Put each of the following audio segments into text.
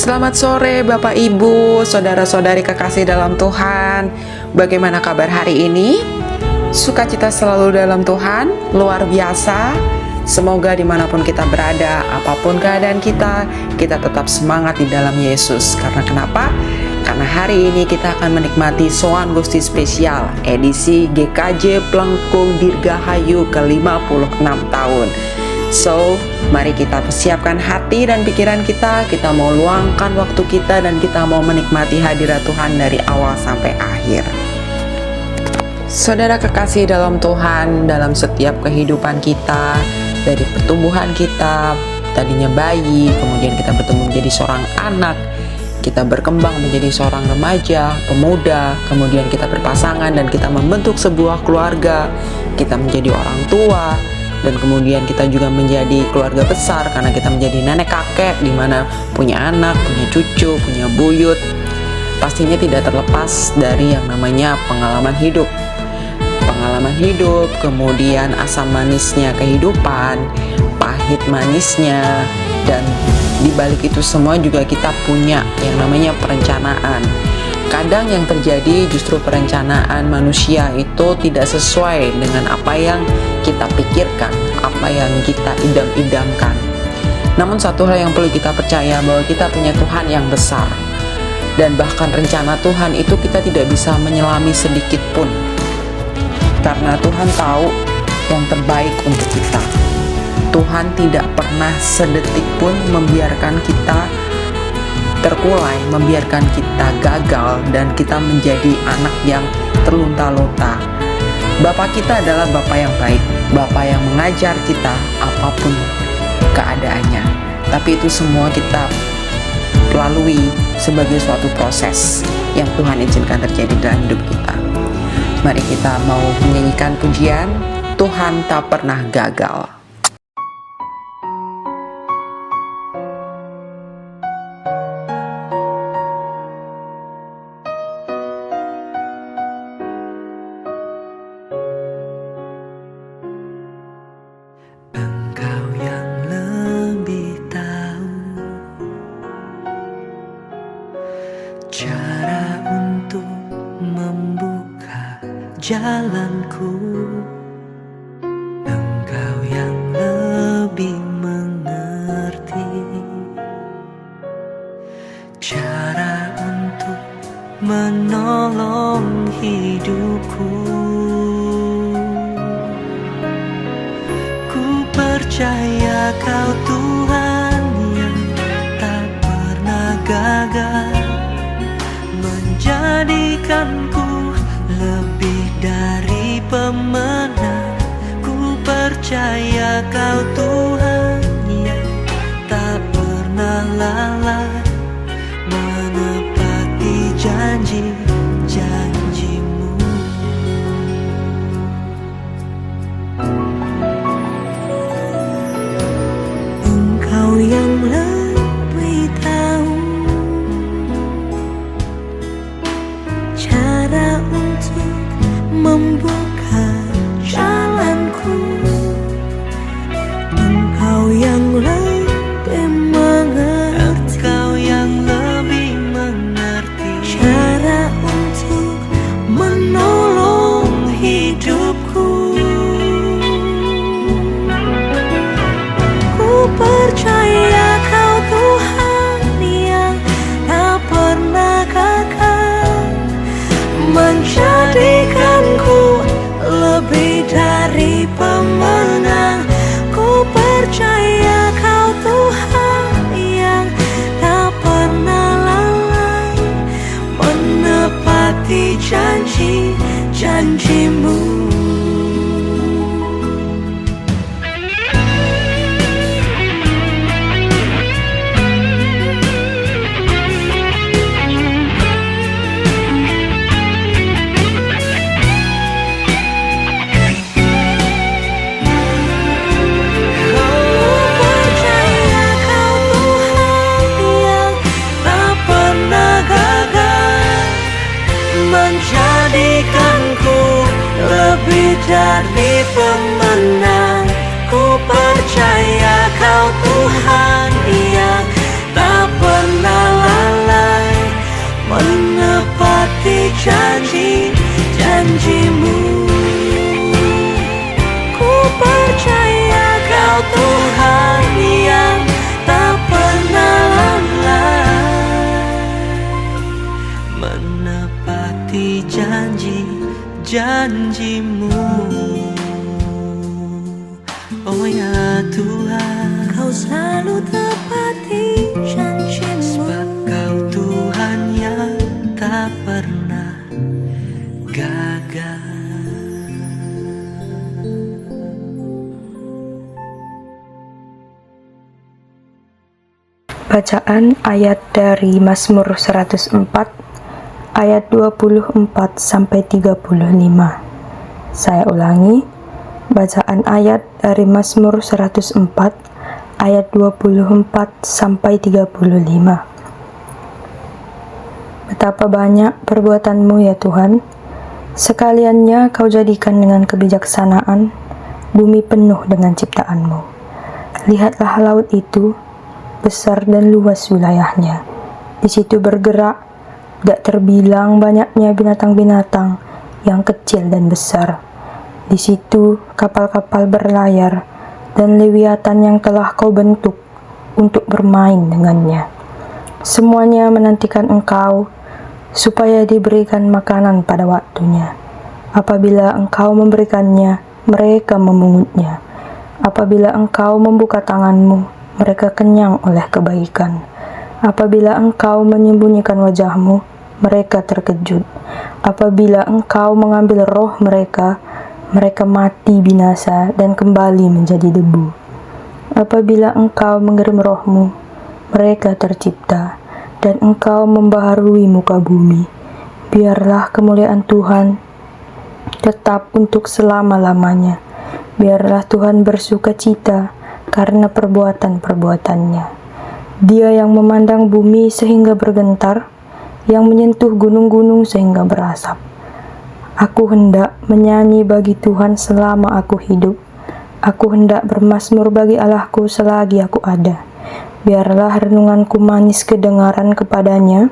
Selamat sore Bapak Ibu, saudara-saudari kekasih dalam Tuhan. Bagaimana kabar hari ini? Sukacita selalu dalam Tuhan, luar biasa. Semoga dimanapun kita berada, apapun keadaan kita tetap semangat di dalam Yesus. Karena kenapa? Karena hari ini kita akan menikmati Soan Gusti Spesial edisi GKJ Plengkung Dirgahayu ke-56 tahun. So, mari kita persiapkan hati dan pikiran kita mau luangkan waktu kita dan kita mau menikmati hadirat Tuhan dari awal sampai akhir. Saudara kekasih dalam Tuhan, dalam setiap kehidupan kita, dari pertumbuhan kita, tadinya bayi, kemudian kita bertumbuh menjadi seorang anak, kita berkembang menjadi seorang remaja, pemuda, kemudian kita berpasangan dan kita membentuk sebuah keluarga, kita menjadi orang tua, dan kemudian kita juga menjadi keluarga besar karena kita menjadi nenek kakek di mana punya anak, punya cucu, punya buyut. Pastinya tidak terlepas dari yang namanya pengalaman hidup. Pengalaman hidup, kemudian asam manisnya kehidupan, pahit manisnya, dan di balik itu semua juga kita punya yang namanya perencanaan. Kadang yang terjadi justru perencanaan manusia itu tidak sesuai dengan apa yang kita pikirkan, apa yang kita idam-idamkan. Namun satu hal yang perlu kita percaya bahwa kita punya Tuhan yang besar. Dan bahkan rencana Tuhan itu kita tidak bisa menyelami sedikit pun. Karena Tuhan tahu yang terbaik untuk kita. Tuhan tidak pernah sedetik pun membiarkan kita terkulai, membiarkan kita gagal dan kita menjadi anak yang terlunta-lunta. Bapak kita adalah Bapak yang baik, Bapak yang mengajar kita apapun keadaannya. Tapi itu semua kita lalui sebagai suatu proses yang Tuhan izinkan terjadi dalam hidup kita. Mari kita mau menyanyikan pujian Tuhan tak pernah gagal. Cara untuk membuka jalanku, Engkau yang lebih mengerti. Cara untuk menolong hidupku, ku percaya Kau Tuhan yang tak pernah gagal, menjadikanku lebih dari pemenang. Ku percaya Kau Tuhan yang tak pernah lalai, menepati janji-janjimu. Engkau yang lebih tahu cara untuk membuka jalanku. Engkau yang lebih mengerti, Engkau yang lebih mengerti cara untuk menolong hidupku. Ku percaya Kau Tuhan yang tak pernah gagal, menjadikanku lebih dari pemenang. Ku percaya Kau Tuhan yang tak pernah lalai, menepati janji-janjimu. Menjadikanku lebih dari pemenang. Ku percaya Kau Tuhan yang tak pernah janji-janjimu. Ku percaya Kau Tuhan yang tak pernah lalai menepati janji-janjimu. Oh ya Tuhan, Kau selalu tepati janjimu. Sebab Kau Tuhan yang tak pernah gagal. Bacaan ayat dari Mazmur 104 ayat 24 sampai 35. Saya ulangi, bacaan ayat dari Mazmur 104 ayat 24 sampai 35. Betapa banyak perbuatanmu ya Tuhan, sekaliannya Kau jadikan dengan kebijaksanaan, bumi penuh dengan ciptaanmu. Lihatlah laut itu, besar dan luas wilayahnya. Di situ bergerak, tidak terbilang banyaknya binatang-binatang yang kecil dan besar. Di situ kapal-kapal berlayar dan lewiatan yang telah Kau bentuk untuk bermain dengannya. Semuanya menantikan Engkau supaya diberikan makanan pada waktunya. Apabila Engkau memberikannya, mereka memungutnya. Apabila Engkau membuka tanganmu, mereka kenyang oleh kebaikan. Apabila Engkau menyembunyikan wajahmu, mereka terkejut. Apabila Engkau mengambil roh mereka, mereka mati binasa dan kembali menjadi debu. Apabila Engkau mengirim rohmu, mereka tercipta, dan Engkau membaharui muka bumi. Biarlah kemuliaan Tuhan tetap untuk selama-lamanya. Biarlah Tuhan bersuka cita karena perbuatan-perbuatannya. Dia yang memandang bumi sehingga bergentar, yang menyentuh gunung-gunung sehingga berasap. Aku hendak menyanyi bagi Tuhan selama aku hidup. Aku hendak bermazmur bagi Allahku selagi aku ada. Biarlah renunganku manis kedengaran kepadanya.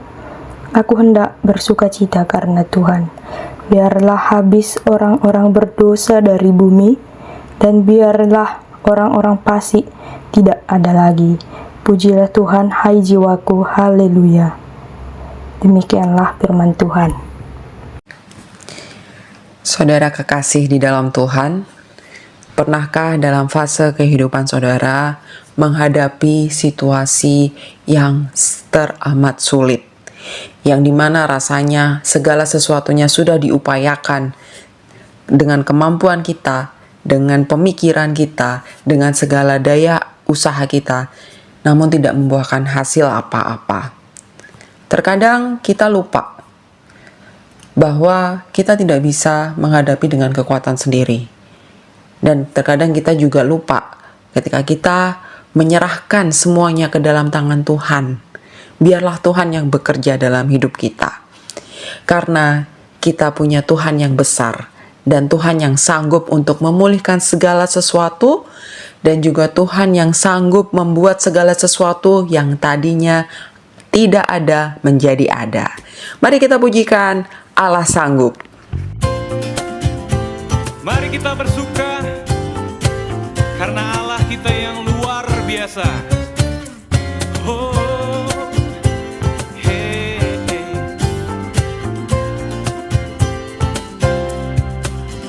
Aku hendak bersuka cita karena Tuhan. Biarlah habis orang-orang berdosa dari bumi, dan biarlah orang-orang fasik tidak ada lagi. Pujilah Tuhan, hai jiwaku, haleluya. Demikianlah firman Tuhan. Saudara kekasih di dalam Tuhan, pernahkah dalam fase kehidupan saudara menghadapi situasi yang teramat sulit, yang dimana rasanya segala sesuatunya sudah diupayakan dengan kemampuan kita, dengan pemikiran kita, dengan segala daya usaha kita, namun tidak membuahkan hasil apa-apa. Terkadang kita lupa bahwa kita tidak bisa menghadapi dengan kekuatan sendiri. Dan terkadang kita juga lupa ketika kita menyerahkan semuanya ke dalam tangan Tuhan. Biarlah Tuhan yang bekerja dalam hidup kita. Karena kita punya Tuhan yang besar, dan Tuhan yang sanggup untuk memulihkan segala sesuatu, dan juga Tuhan yang sanggup membuat segala sesuatu yang tadinya tidak ada menjadi ada. Mari kita pujikan Allah sanggup. Mari kita bersuka karena Allah kita yang luar biasa. Oh, hey, hey.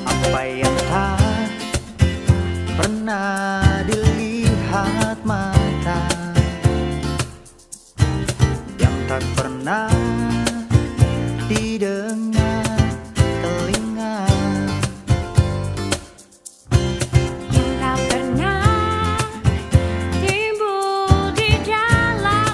Apa yang tak pernah dilihat mata, yang tak pernah didengar telinga, yang tak pernah timbul di dalam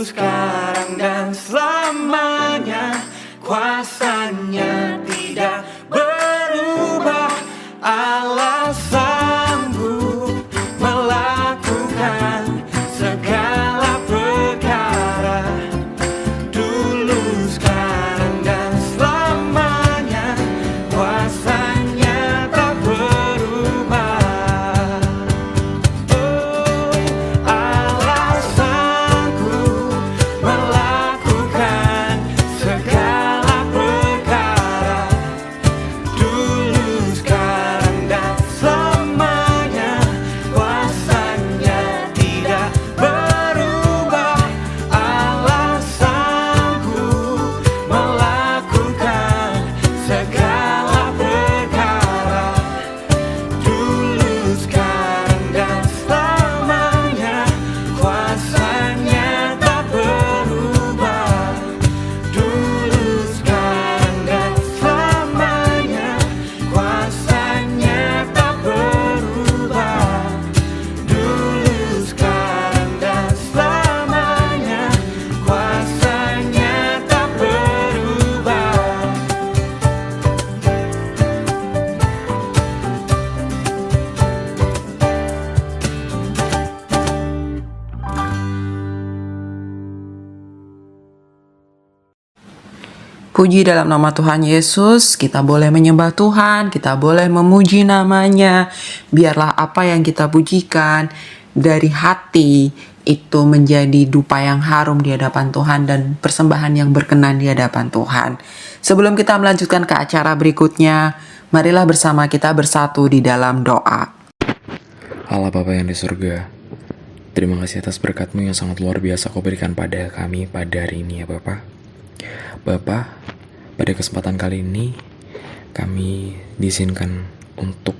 sekarang dan selamanya. Kuasanya tidak berubah. Allah sanggup melakukan segala perkara. Dulu, sekarang, dan selamanya. Kuasanya tak berubah. Oh, Allah sanggup melakukan segala perkara. Dulu, sekarang, dan selamanya. Kuasanya tidak berubah. Allah sanggup melakukan segala perkara. Dulu, sekarang, dan selamanya. Kuasanya tak berubah. Dulu, sekarang, dan selamanya. Kuasanya tak berubah. Dulu, sekarang, dan selamanya. Kuasanya tak berubah. Puji dalam nama Tuhan Yesus, kita boleh menyembah Tuhan, kita boleh memuji namanya. Biarlah apa yang kita pujikan dari hati itu menjadi dupa yang harum di hadapan Tuhan dan persembahan yang berkenan di hadapan Tuhan. Sebelum kita melanjutkan ke acara berikutnya, marilah bersama kita bersatu di dalam doa. Allah Bapa yang di surga, terima kasih atas berkat-Mu yang sangat luar biasa Kau berikan pada kami pada hari ini ya Bapa. Bapa, pada kesempatan kali ini kami diizinkan untuk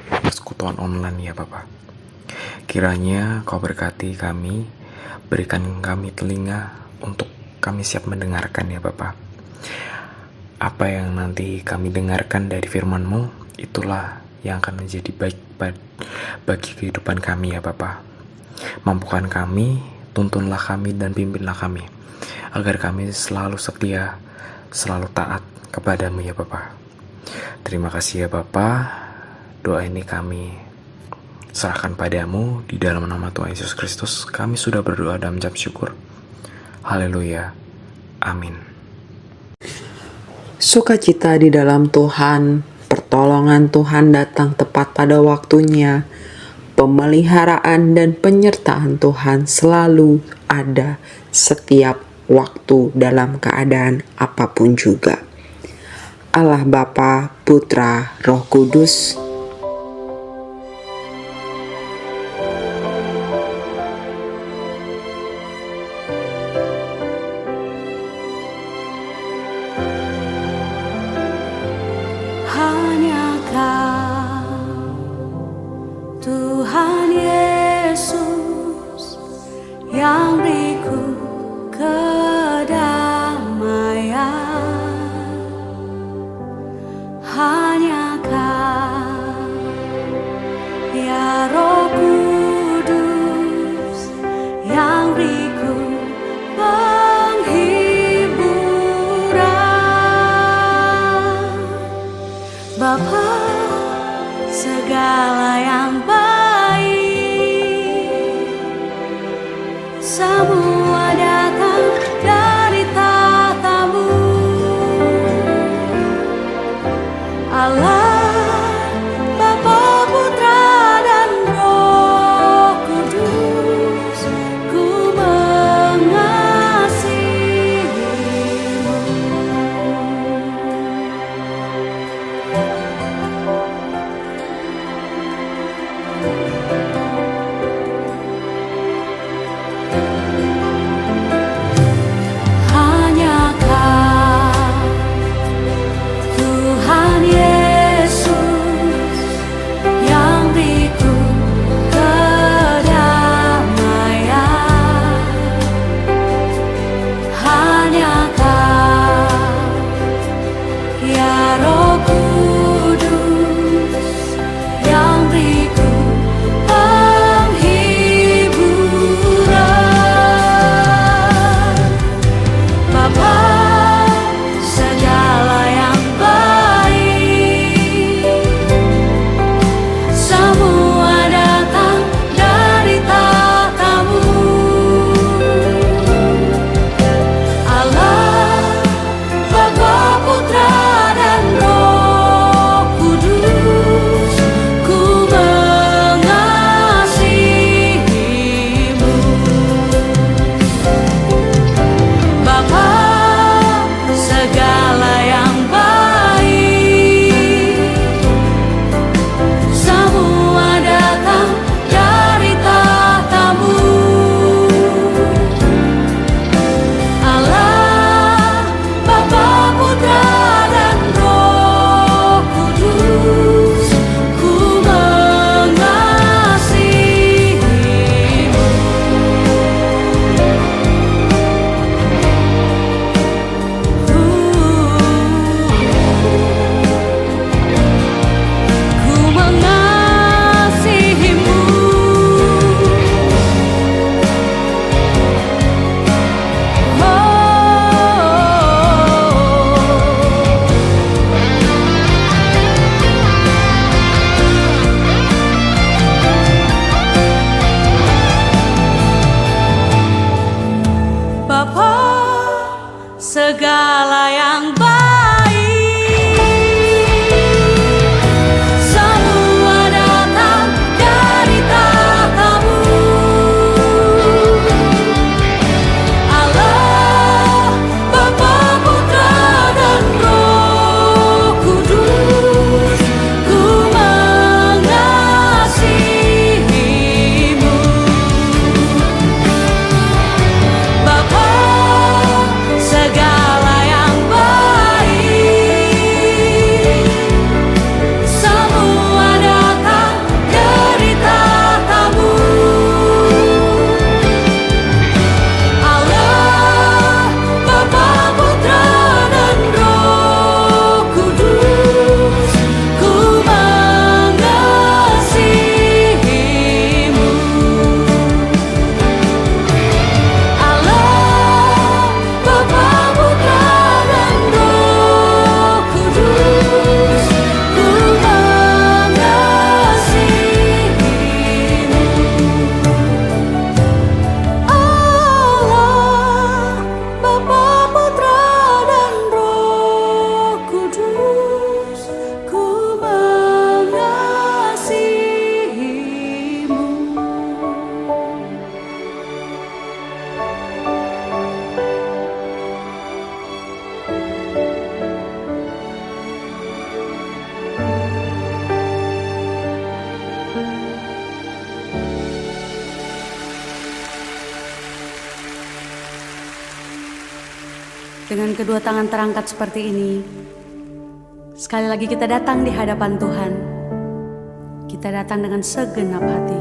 persekutuan online ya Bapa. Kiranya Kau berkati kami, berikan kami telinga untuk kami siap mendengarkan ya Bapa. Apa yang nanti kami dengarkan dari firman-Mu, itulah yang akan menjadi baik bagi kehidupan kami ya Bapa. Mampukan kami, tuntunlah kami dan pimpinlah kami, agar kami selalu setia, selalu taat kepadamu ya Bapa. Terima kasih ya Bapa. Doa ini kami serahkan padamu di dalam nama Tuhan Yesus Kristus. Kami sudah berdoa dan mengucap syukur. Haleluya. Amin. Sukacita di dalam Tuhan, pertolongan Tuhan datang tepat pada waktunya. Pemeliharaan dan penyertaan Tuhan selalu ada setiap waktu dalam keadaan apapun juga. Allah Bapa, Putra, Roh Kudus. Hanya Kau, Tuhan Yesus, yang beriku kedamaian. Hanya Kau, segala yang baik, semua datang dari tahta-Mu. Allah, Bapa, Putra, dan Roh Kudus, ku mengasihi-Mu. Bapa, segala yang baik, semua datang dari tahta-Mu. Allah, Bapa, Putra, dan Roh Kudus, ku mengasihi-Mu. Allah, Bapa, Putra, dan Roh Kudus, ku mengasihi-Mu. Allah, Bapa, Putra, dan Roh Kudus, ku mengasihi-Mu. Dengan kedua tangan terangkat seperti ini, sekali lagi kita datang di hadapan Tuhan. Kita datang dengan segenap hati.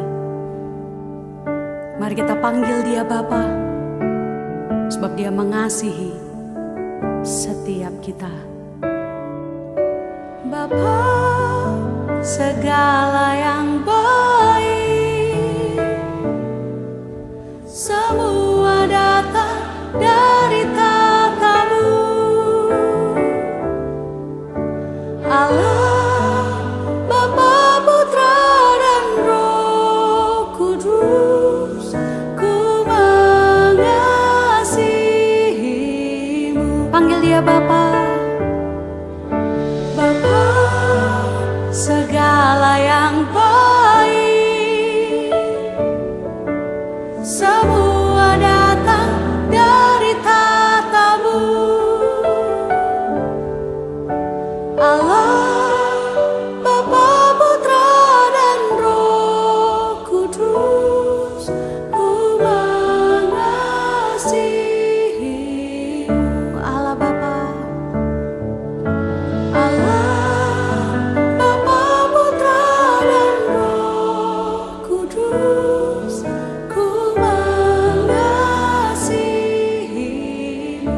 Mari kita panggil Dia Bapa, sebab Dia mengasihi setiap kita. Bapa, segala yang baik, semua datang dari tahta-Mu. Allah, Bapa, Putra, dan Roh Kudus, ku mengasihi-Mu. Panggil Dia Bapa. Bapa, segala yang baik, semua datang dari tahta-Mu. Allah, Bapa, Putra, dan Roh Kudus, ku mengasihi-Mu. Allah Bapa, Allah, Bapa, Putra, dan Roh Kudus, ku mengasihi-Mu.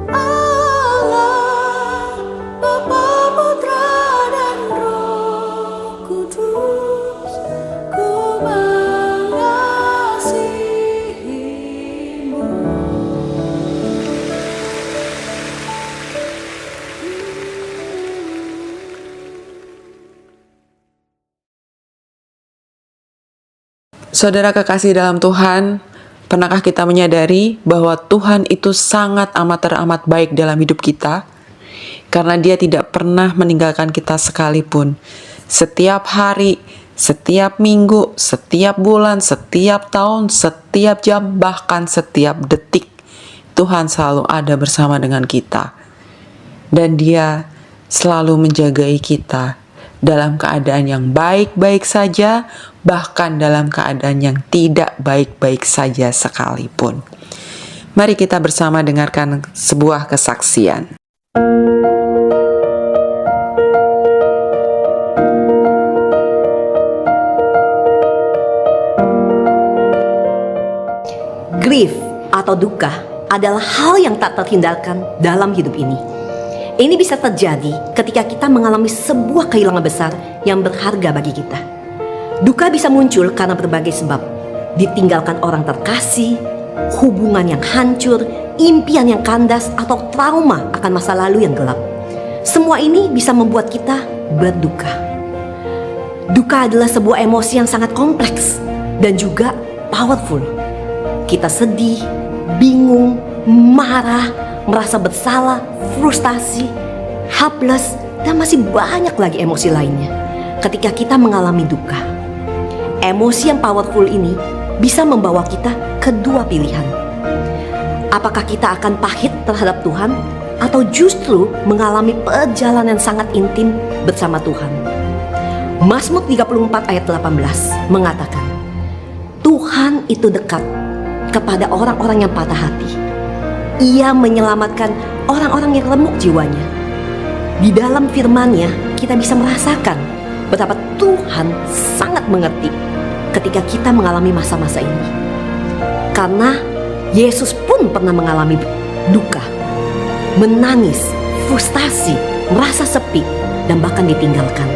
Allah, Bapa, Putra, dan Roh Kudus, ku mengasihi-Mu. Saudara kekasih dalam Tuhan, pernahkah kita menyadari bahwa Tuhan itu sangat amat teramat baik dalam hidup kita? Karena Dia tidak pernah meninggalkan kita sekalipun. Setiap hari, setiap minggu, setiap bulan, setiap tahun, setiap jam, bahkan setiap detik, Tuhan selalu ada bersama dengan kita. Dan Dia selalu menjagai kita dalam keadaan yang baik-baik saja, bahkan dalam keadaan yang tidak baik-baik saja sekalipun. Mari kita bersama dengarkan sebuah kesaksian. Grief atau duka adalah hal yang tak terhindarkan dalam hidup ini. Ini bisa terjadi ketika kita mengalami sebuah kehilangan besar yang berharga bagi kita. Duka bisa muncul karena berbagai sebab. Ditinggalkan orang terkasih, hubungan yang hancur, impian yang kandas, atau trauma akan masa lalu yang gelap. Semua ini bisa membuat kita berduka. Duka adalah sebuah emosi yang sangat kompleks dan juga powerful. Kita sedih, bingung, marah, merasa bersalah, frustasi, helpless, dan masih banyak lagi emosi lainnya ketika kita mengalami duka. Emosi yang powerful ini bisa membawa kita ke dua pilihan. Apakah kita akan pahit terhadap Tuhan atau justru mengalami perjalanan sangat intim bersama Tuhan? Mazmur 34 ayat 18 mengatakan, Tuhan itu dekat kepada orang-orang yang patah hati. Ia menyelamatkan orang-orang yang remuk jiwanya. Di dalam firman-Nya kita bisa merasakan betapa Tuhan sangat mengerti ketika kita mengalami masa-masa ini. Karena Yesus pun pernah mengalami duka, menangis, frustasi, merasa sepi, dan bahkan ditinggalkan.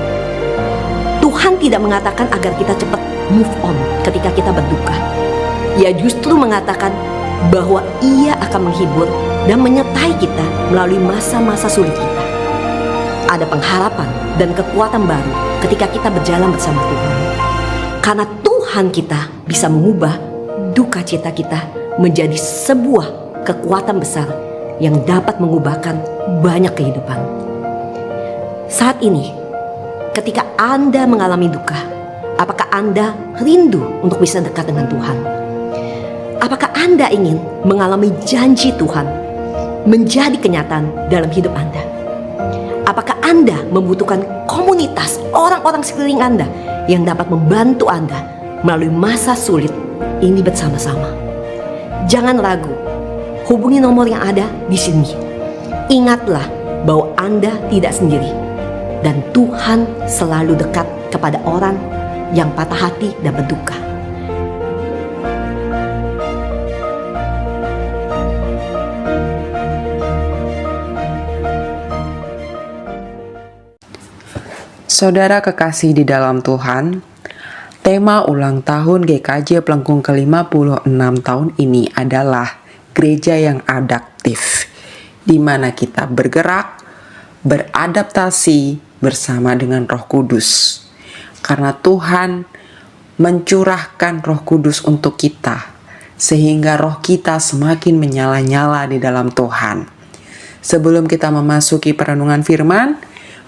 Tuhan tidak mengatakan agar kita cepat move on ketika kita berduka. Ia justru mengatakan bahwa Ia akan menghibur dan menyertai kita melalui masa-masa sulit kita. Ada pengharapan dan kekuatan baru ketika kita berjalan bersama Tuhan. Karena Tuhan kita bisa mengubah duka cita kita menjadi sebuah kekuatan besar yang dapat mengubahkan banyak kehidupan. Saat ini, ketika Anda mengalami duka, apakah Anda rindu untuk bisa dekat dengan Tuhan? Apakah Anda ingin mengalami janji Tuhan menjadi kenyataan dalam hidup Anda? Apakah Anda membutuhkan komunitas orang-orang sekeliling Anda yang dapat membantu Anda melalui masa sulit ini bersama-sama? Jangan ragu, hubungi nomor yang ada di sini. Ingatlah bahwa Anda tidak sendiri dan Tuhan selalu dekat kepada orang yang patah hati dan berduka. Saudara kekasih di dalam Tuhan, tema ulang tahun GKJ Pelengkung ke-56 tahun ini adalah gereja yang adaptif, di mana kita bergerak, beradaptasi bersama dengan Roh Kudus. Karena Tuhan mencurahkan Roh Kudus untuk kita, sehingga roh kita semakin menyala-nyala di dalam Tuhan. Sebelum kita memasuki perenungan firman,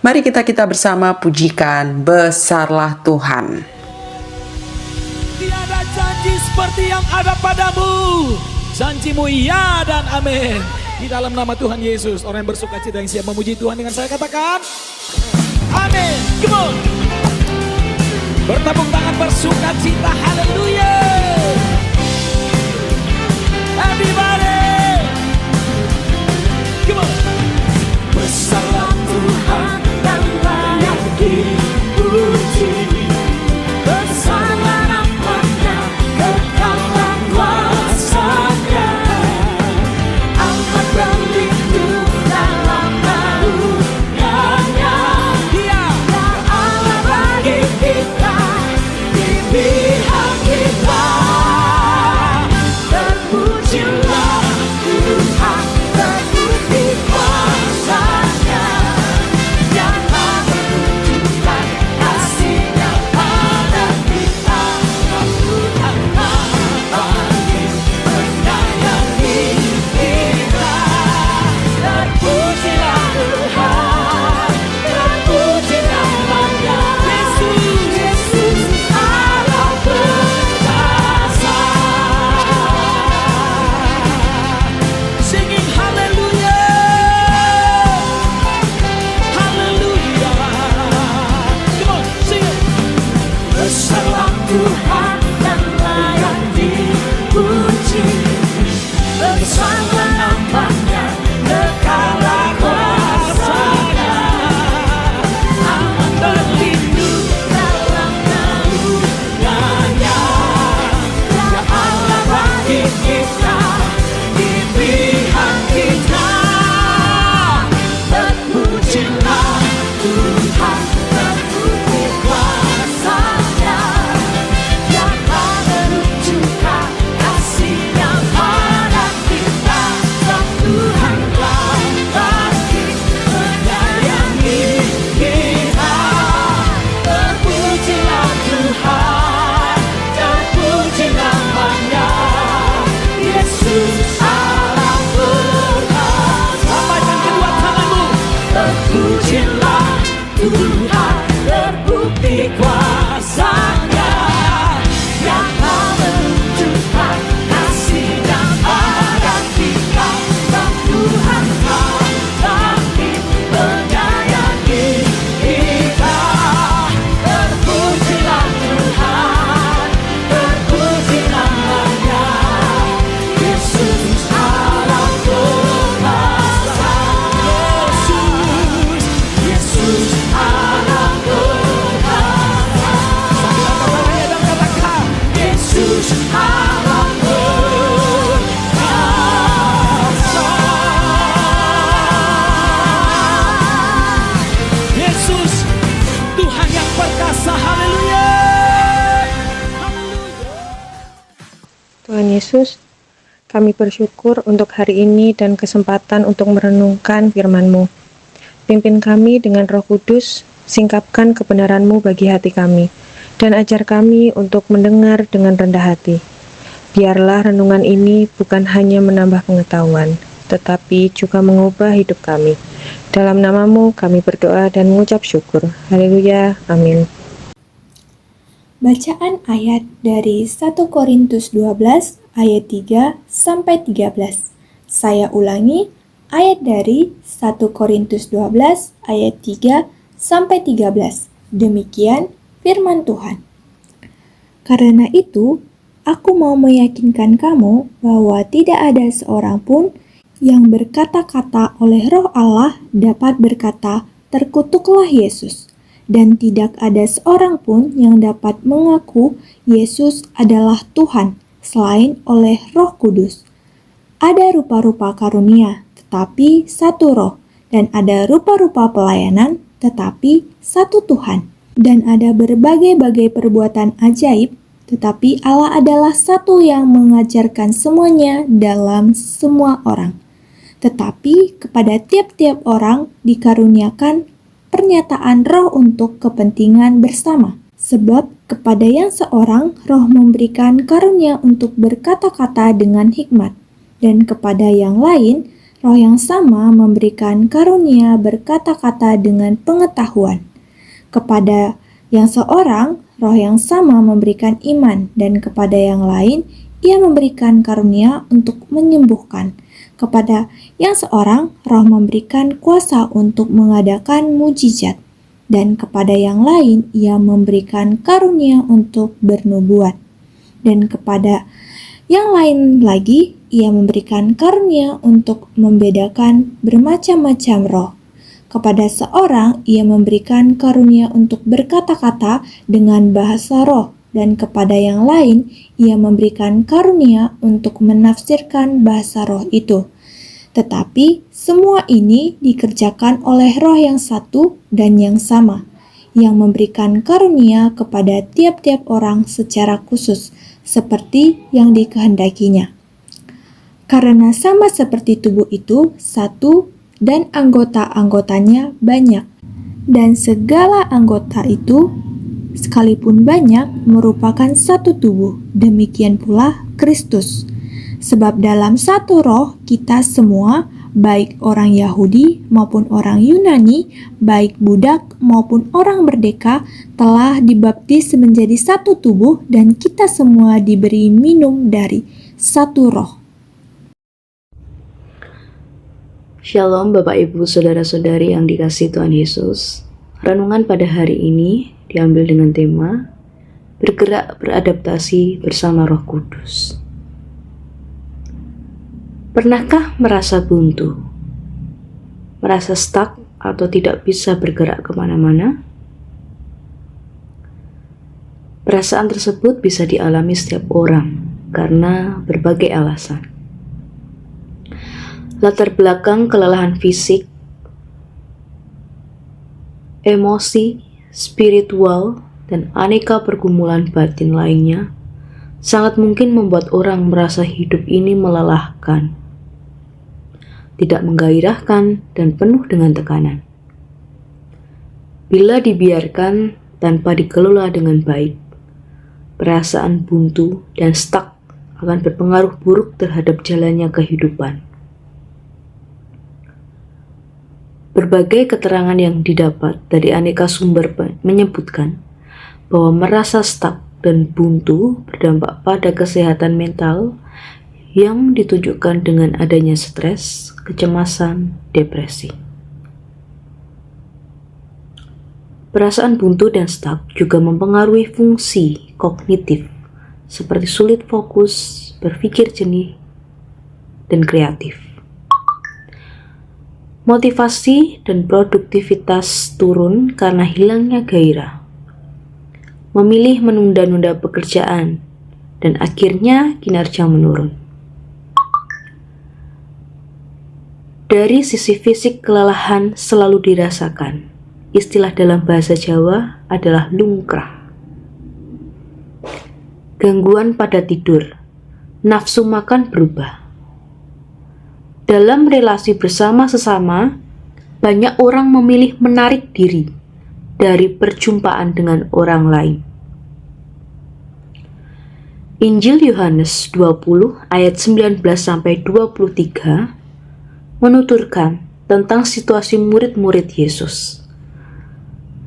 mari kita bersama pujikan Besarlah Tuhan. Tiada janji seperti yang ada padamu. Janjimu ya dan amin. Di dalam nama Tuhan Yesus, orang yang bersuka cita yang siap memuji Tuhan dengan saya katakan amin. Come on. Bertepuk tangan bersuka cita, haleluya. Everybody. Come on. Besarlah Tuhan dan layak dipuji. Besarlah namanya, kekallah kuasanya. Amat berlindung dalam naungannya. Dia Allah bagi kita, di pihak kita. Tuhan Yesus, kami bersyukur untuk hari ini dan kesempatan untuk merenungkan firman-Mu. Pimpin kami dengan Roh Kudus, singkapkan kebenaran-Mu bagi hati kami, dan ajar kami untuk mendengar dengan rendah hati. Biarlah renungan ini bukan hanya menambah pengetahuan, tetapi juga mengubah hidup kami. Dalam nama-Mu kami berdoa dan mengucap syukur. Haleluya. Amin. Bacaan ayat dari 1 Korintus 12 ayat 3 sampai 13. Saya ulangi, ayat dari 1 Korintus 12 ayat 3 sampai 13. Demikian firman Tuhan. Karena itu, aku mau meyakinkan kamu bahwa tidak ada seorang pun yang berkata-kata oleh Roh Allah dapat berkata, "Terkutuklah Yesus." Dan tidak ada seorang pun yang dapat mengaku Yesus adalah Tuhan selain oleh Roh Kudus. Ada rupa-rupa karunia, tetapi satu Roh, dan ada rupa-rupa pelayanan, tetapi satu Tuhan. Dan ada berbagai-bagai perbuatan ajaib, tetapi Allah adalah satu yang mengajarkan semuanya dalam semua orang. Tetapi kepada tiap-tiap orang dikaruniakan pernyataan Roh untuk kepentingan bersama. Sebab kepada yang seorang Roh memberikan karunia untuk berkata-kata dengan hikmat, dan kepada yang lain Roh yang sama memberikan karunia berkata-kata dengan pengetahuan. Kepada yang seorang Roh yang sama memberikan iman, dan kepada yang lain Ia memberikan karunia untuk menyembuhkan. Kepada yang seorang Roh memberikan kuasa untuk mengadakan mujizat, dan kepada yang lain Ia memberikan karunia untuk bernubuat, dan kepada yang lain lagi Ia memberikan karunia untuk membedakan bermacam-macam roh. Kepada seorang Ia memberikan karunia untuk berkata-kata dengan bahasa roh, dan kepada yang lain Ia memberikan karunia untuk menafsirkan bahasa roh itu. Tetapi semua ini dikerjakan oleh Roh yang satu dan yang sama, yang memberikan karunia kepada tiap-tiap orang secara khusus, seperti yang dikehendakinya. Karena sama seperti tubuh itu satu dan anggota-anggotanya banyak, dan segala anggota itu sekalipun banyak merupakan satu tubuh, demikian pula Kristus. Sebab dalam satu roh kita semua, baik orang Yahudi maupun orang Yunani, baik budak maupun orang merdeka, telah dibaptis menjadi satu tubuh, dan kita semua diberi minum dari satu roh. Shalom Bapak Ibu Saudara-saudari yang dikasihi Tuhan Yesus. Renungan pada hari ini diambil dengan tema bergerak beradaptasi bersama Roh Kudus. Pernahkah merasa buntu? Merasa stuck atau tidak bisa bergerak kemana-mana? Perasaan tersebut bisa dialami setiap orang karena berbagai alasan. Latar belakang kelelahan fisik, emosi, spiritual, dan aneka pergumulan batin lainnya sangat mungkin membuat orang merasa hidup ini melelahkan, tidak menggairahkan, dan penuh dengan tekanan. Bila dibiarkan tanpa dikelola dengan baik, perasaan buntu dan stuck akan berpengaruh buruk terhadap jalannya kehidupan. Berbagai keterangan yang didapat dari aneka sumber menyebutkan bahwa merasa stuck dan buntu berdampak pada kesehatan mental yang ditunjukkan dengan adanya stres, kecemasan, depresi. Perasaan buntu dan stuck juga mempengaruhi fungsi kognitif seperti sulit fokus, berpikir jernih, dan kreatif. Motivasi dan produktivitas turun karena hilangnya gairah. Memilih menunda-nunda pekerjaan, dan akhirnya kinerja menurun. Dari sisi fisik, kelelahan selalu dirasakan. Istilah dalam bahasa Jawa adalah lungkrah. Gangguan pada tidur, nafsu makan berubah. Dalam relasi bersama sesama, banyak orang memilih menarik diri dari perjumpaan dengan orang lain. Injil Yohanes 20 ayat 19-23 menuturkan tentang situasi murid-murid Yesus.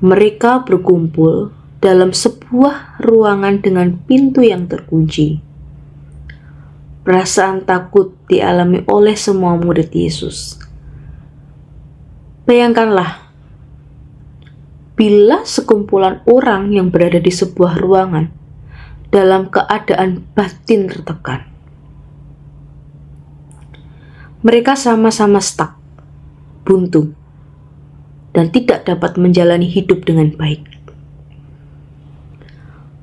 Mereka berkumpul dalam sebuah ruangan dengan pintu yang terkunci. Perasaan takut dialami oleh semua murid Yesus. Bayangkanlah, bila sekumpulan orang yang berada di sebuah ruangan dalam keadaan batin tertekan. Mereka sama-sama stuck, buntu, dan tidak dapat menjalani hidup dengan baik.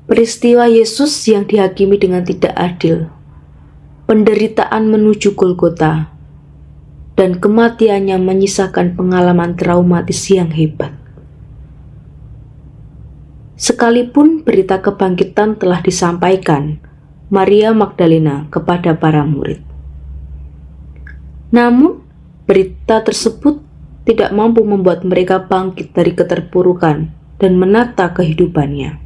Peristiwa Yesus yang dihakimi dengan tidak adil, penderitaan menuju Golgota, dan kematiannya menyisakan pengalaman traumatis yang hebat. Sekalipun berita kebangkitan telah disampaikan Maria Magdalena kepada para murid, namun berita tersebut tidak mampu membuat mereka bangkit dari keterpurukan dan menata kehidupannya.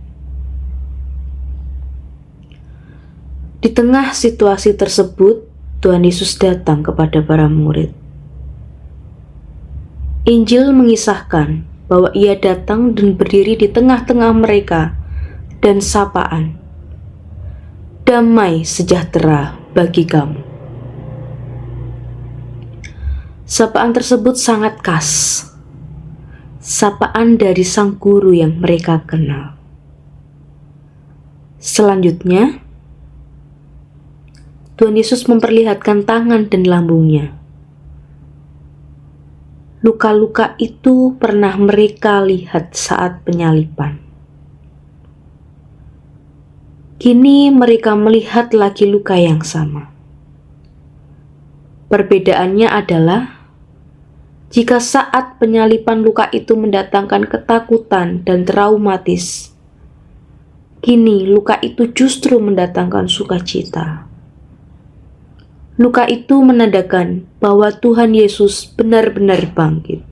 Di tengah situasi tersebut, Tuhan Yesus datang kepada para murid. Injil mengisahkan bahwa ia datang dan berdiri di tengah-tengah mereka dan sapaan, "Damai sejahtera bagi kamu." Sapaan tersebut sangat khas, sapaan dari sang guru yang mereka kenal. Selanjutnya, Tuhan Yesus memperlihatkan tangan dan lambungnya. Luka-luka itu pernah mereka lihat saat penyaliban. Kini mereka melihat lagi luka yang sama. Perbedaannya adalah, jika saat penyaliban luka itu mendatangkan ketakutan dan traumatis, kini luka itu justru mendatangkan sukacita. Luka itu menandakan bahwa Tuhan Yesus benar-benar bangkit.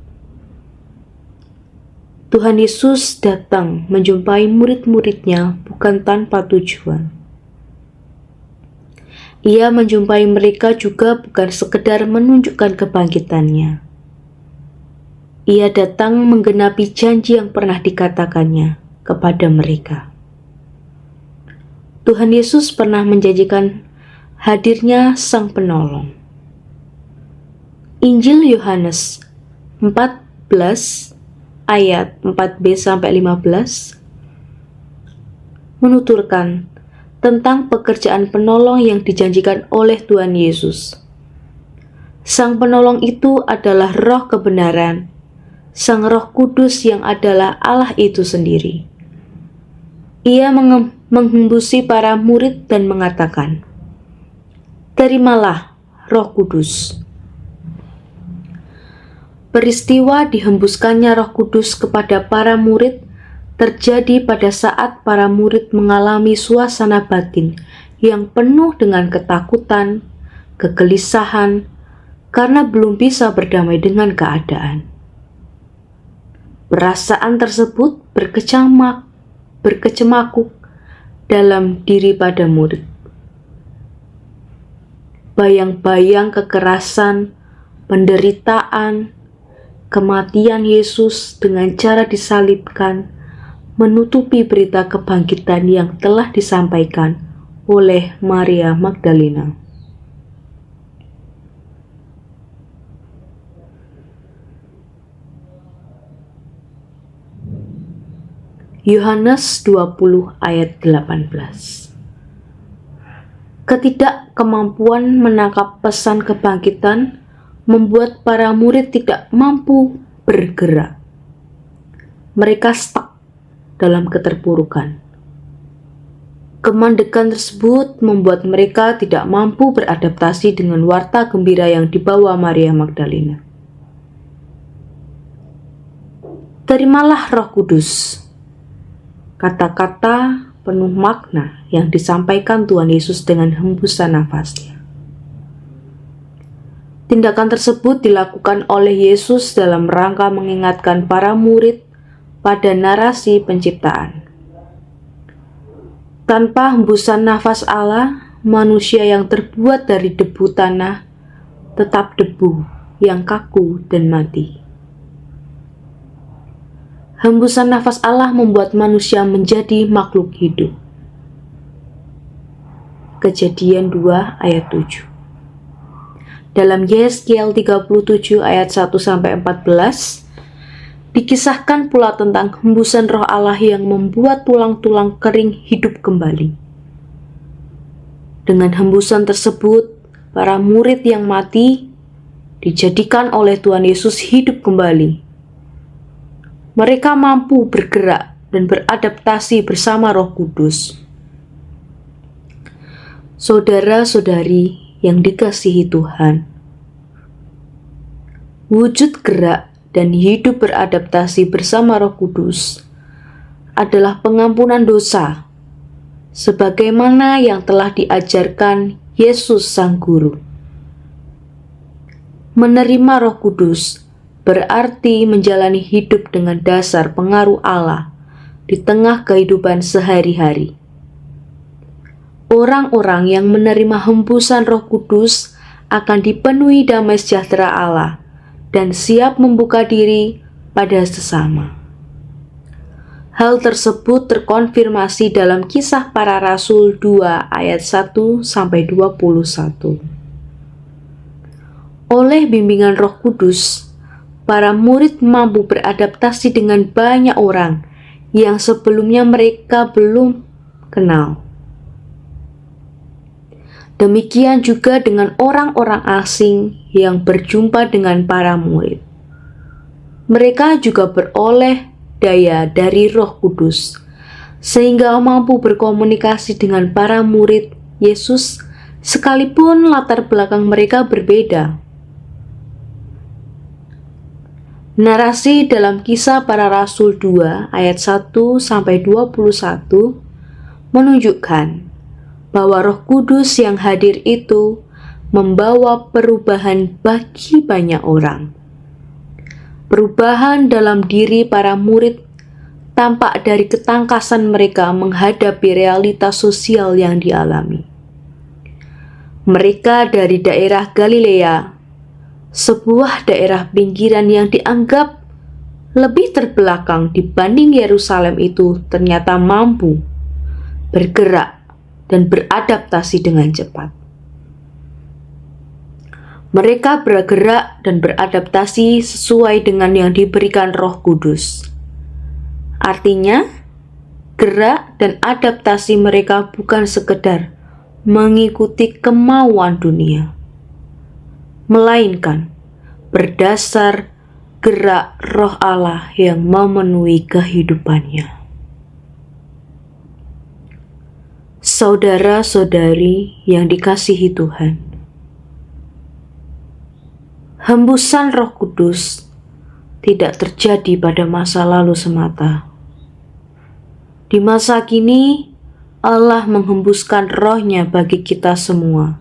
Tuhan Yesus datang menjumpai murid-muridnya bukan tanpa tujuan. Ia menjumpai mereka juga bukan sekedar menunjukkan kebangkitannya. Ia datang menggenapi janji yang pernah dikatakannya kepada mereka. Tuhan Yesus pernah menjanjikan hadirnya Sang Penolong. Injil Yohanes 14 ayat 4b-15 menuturkan tentang pekerjaan penolong yang dijanjikan oleh Tuhan Yesus. Sang Penolong itu adalah Roh kebenaran, Sang Roh Kudus yang adalah Allah itu sendiri. Ia menghembusi para murid dan mengatakan, "Terimalah Roh Kudus." Peristiwa dihembuskannya Roh Kudus kepada para murid terjadi pada saat para murid mengalami suasana batin yang penuh dengan ketakutan, kegelisahan, karena belum bisa berdamai dengan keadaan. Perasaan tersebut berkecemakuk dalam diri pada murid. Bayang-bayang kekerasan, penderitaan, kematian Yesus dengan cara disalibkan menutupi berita kebangkitan yang telah disampaikan oleh Maria Magdalena. Yohanes 20 ayat 18. Ketidakmampuan menangkap pesan kebangkitan membuat para murid tidak mampu bergerak. Mereka stuck dalam keterpurukan. Kemandekan tersebut membuat mereka tidak mampu beradaptasi dengan warta gembira yang dibawa Maria Magdalena. "Terimalah Roh Kudus." Kata-kata penuh makna yang disampaikan Tuhan Yesus dengan hembusan nafasnya. Tindakan tersebut dilakukan oleh Yesus dalam rangka mengingatkan para murid pada narasi penciptaan. Tanpa hembusan nafas Allah, manusia yang terbuat dari debu tanah tetap debu yang kaku dan mati. Hembusan nafas Allah membuat manusia menjadi makhluk hidup. Kejadian 2 ayat 7. Dalam Yeskiel 37 ayat 1-14, dikisahkan pula tentang hembusan roh Allah yang membuat tulang-tulang kering hidup kembali. Dengan hembusan tersebut, para murid yang mati dijadikan oleh Tuhan Yesus hidup kembali. Mereka mampu bergerak dan beradaptasi bersama Roh Kudus. Saudara-saudari yang dikasihi Tuhan, wujud gerak dan hidup beradaptasi bersama Roh Kudus adalah pengampunan dosa, sebagaimana yang telah diajarkan Yesus Sang Guru. Menerima Roh Kudus berarti menjalani hidup dengan dasar pengaruh Allah di tengah kehidupan sehari-hari. Orang-orang yang menerima hembusan Roh Kudus akan dipenuhi damai sejahtera Allah dan siap membuka diri pada sesama. Hal tersebut terkonfirmasi dalam Kisah Para Rasul 2 ayat 1-21. Oleh bimbingan Roh Kudus, para murid mampu beradaptasi dengan banyak orang yang sebelumnya mereka belum kenal. Demikian juga dengan orang-orang asing yang berjumpa dengan para murid. Mereka juga beroleh daya dari Roh Kudus, sehingga mampu berkomunikasi dengan para murid Yesus sekalipun latar belakang mereka berbeda. Narasi dalam Kisah Para Rasul 2 ayat 1-21 menunjukkan bahwa Roh Kudus yang hadir itu membawa perubahan bagi banyak orang. Perubahan dalam diri para murid tampak dari ketangkasan mereka menghadapi realitas sosial yang dialami. Mereka dari daerah Galilea, sebuah daerah pinggiran yang dianggap lebih terbelakang dibanding Yerusalem, itu ternyata mampu bergerak dan beradaptasi dengan cepat. Mereka bergerak dan beradaptasi sesuai dengan yang diberikan Roh Kudus. Artinya, gerak dan adaptasi mereka bukan sekedar mengikuti kemauan dunia, melainkan berdasar gerak Roh Allah yang memenuhi kehidupannya. Saudara-saudari yang dikasihi Tuhan, hembusan Roh Kudus tidak terjadi pada masa lalu semata. Di masa kini, Allah menghembuskan Roh-Nya bagi kita semua,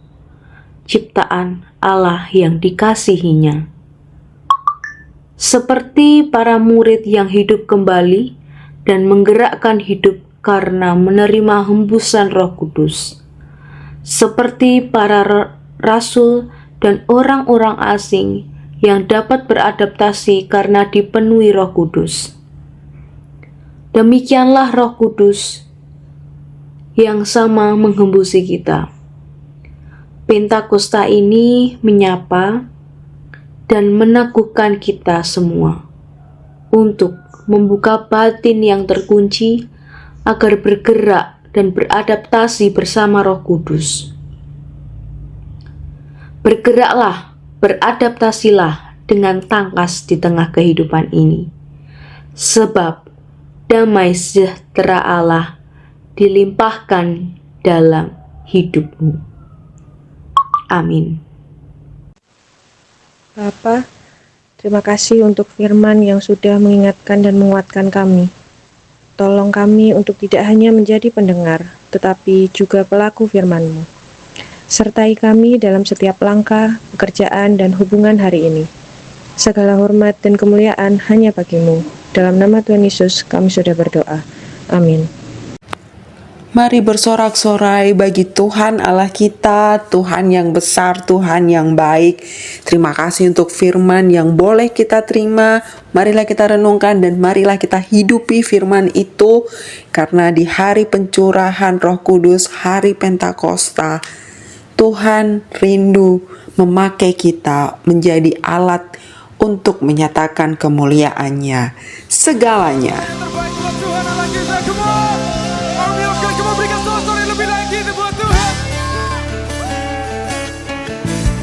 ciptaan Allah yang dikasihinya. Seperti para murid yang hidup kembali dan menggerakkan hidup karena menerima hembusan Roh Kudus. Seperti para rasul dan orang-orang asing yang dapat beradaptasi karena dipenuhi Roh Kudus. Demikianlah Roh Kudus yang sama menghembusi kita. Pentakosta ini menyapa dan meneguhkan kita semua untuk membuka batin yang terkunci agar bergerak dan beradaptasi bersama Roh Kudus. Bergeraklah, beradaptasilah dengan tangkas di tengah kehidupan ini, sebab damai sejahtera Allah dilimpahkan dalam hidupmu. Amin. Bapa, terima kasih untuk firman yang sudah mengingatkan dan menguatkan kami. tolong kami untuk tidak hanya menjadi pendengar, tetapi juga pelaku firman-Mu. Sertai kami dalam setiap langkah, pekerjaan, dan hubungan hari ini. Segala hormat dan kemuliaan hanya bagi-Mu. Dalam nama Tuhan Yesus kami sudah berdoa. Amin. Mari bersorak-sorai bagi Tuhan Allah kita, Tuhan yang besar, Tuhan yang baik. Terima kasih untuk firman yang boleh kita terima. Marilah kita renungkan dan marilah kita hidupi firman itu. Karena di hari pencurahan Roh Kudus, hari Pentakosta, Tuhan rindu memakai kita menjadi alat untuk menyatakan kemuliaan-Nya. Segalanya. Terbaik buat Tuhan Allah kita, come on. Ambilkan, come on, berikan sorak-sorai lebih lagi buat Tuhan.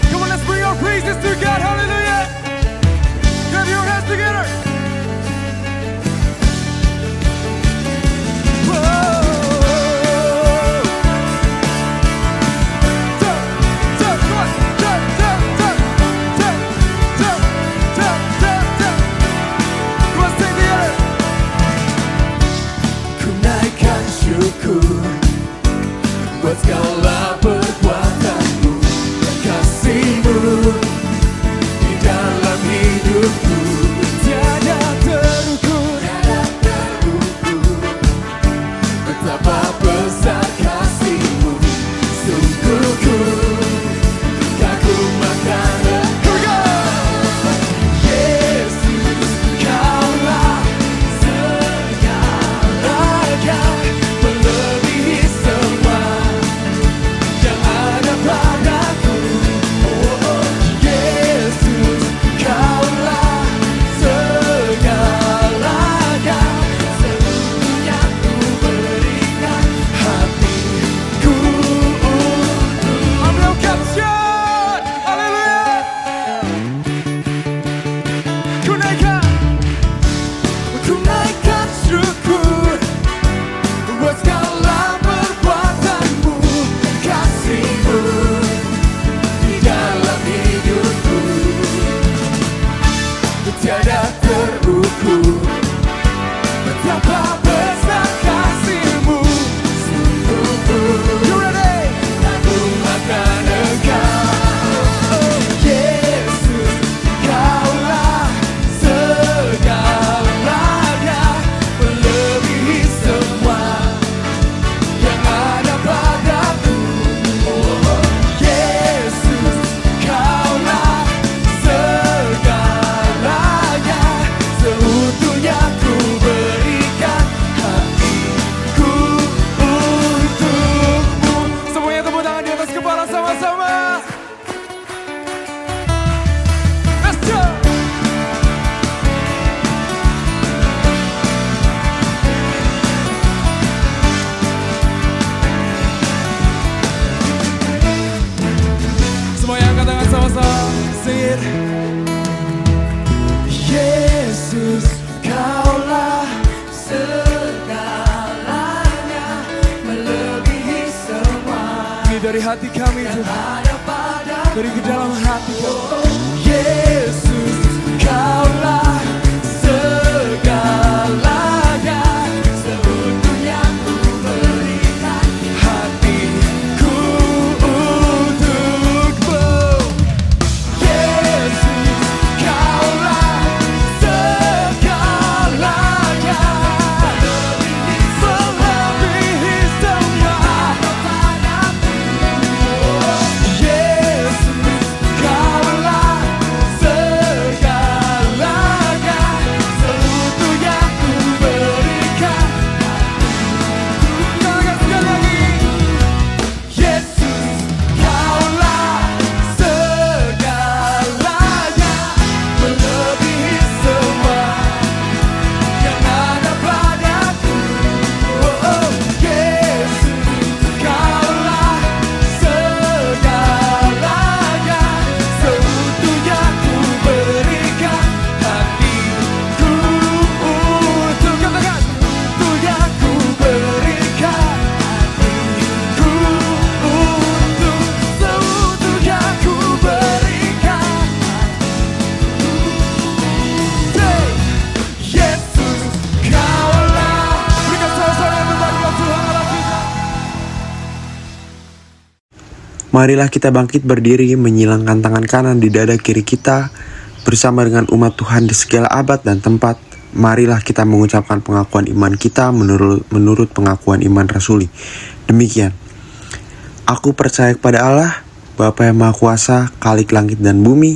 Come on, let's bring our praises to God, hallelujah. Clap your hands together. Buat segala perbuatanmu, kasihmu di dalam hidupku. Tiada terukur, betapa besar kasihmu. Sungguh ku kagumkan Engkau, Yesus, Kaulah segalanya, melebihi semua yang ada padaku. Oh, Yesus, Kaulah segalanya, seluruhnya ku berikan hatiku untuk. Ambil caption, haleluya. Ku naikkan syukur buat segala perbuatanmu, kasihmu di dalam hidupku. Tiada terukur, betapa besar kasihmu. Sungguh You ready? kagumkan Engkau, oh Yesus, Kaulah segalanya, melebihi semua yang ada padaku. Oh Yesus, Kaulah segalanya, seutuhnya ku berikan hatiku untukmu. Semuanya tepuk tangan di atas kepala sama-sama. Let's go. Semuanya angkat tangan sama-sama. Sing it. Yesus, Kaulah segalanya, melebihi semua Ini dari hati kami Tuhan, ada padaku. dari ke dalam hati kami. Yesus, Kaulah segalanya, seutuhnya ku berikan hatiku untukmu. Yesus, Kaulah segalanya, melebihi semua Yesus, Kaulah Marilah kita bangkit berdiri, menyilangkan tangan kanan di dada kiri kita, bersama dengan umat Tuhan di segala abad dan tempat. Marilah kita mengucapkan pengakuan iman kita menurut pengakuan iman rasuli. Demikian. Aku percaya kepada Allah, Bapa yang Maha Kuasa, Khalik langit dan bumi,